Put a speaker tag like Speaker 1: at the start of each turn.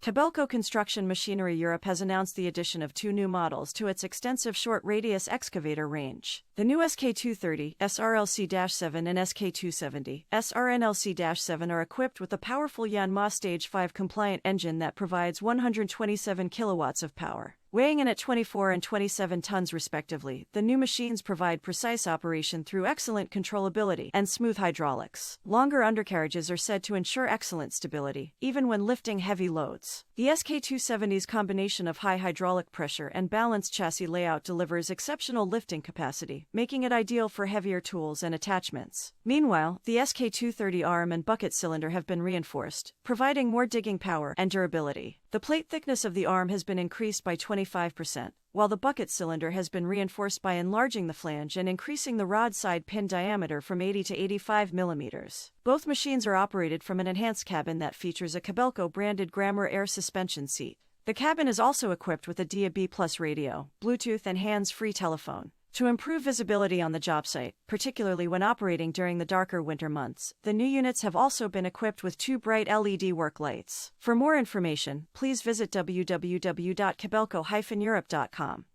Speaker 1: Kobelco Construction Machinery Europe has announced the addition of 2 new models to its extensive short-radius excavator range. The new SK230SRLC-7 and SK270SR are equipped with a powerful Yanmar Stage V compliant engine that provides 127 kilowatts of power. Weighing in at 24 and 27 tons respectively, the new machines provide precise operation through excellent controllability and smooth hydraulics. Longer undercarriages are said to ensure excellent stability, even when lifting heavy loads. The SK270's combination of high hydraulic pressure and balanced chassis layout delivers exceptional lifting capacity, making it ideal for heavier tools and attachments. Meanwhile, the SK230 arm and bucket cylinder have been reinforced, providing more digging power and durability. The plate thickness of the arm has been increased by 25%, while the bucket cylinder has been reinforced by enlarging the flange and increasing the rod side pin diameter from 80 to 85 millimeters. Both machines are operated from an enhanced cabin that features a Kobelco branded Yanmar air suspension seat. The cabin is also equipped with a DAB+ radio, Bluetooth and hands-free telephone. To improve visibility on the job site, particularly when operating during the darker winter months, the new units have also been equipped with 2 bright LED work lights. For more information, please visit www.kobelco-europe.com.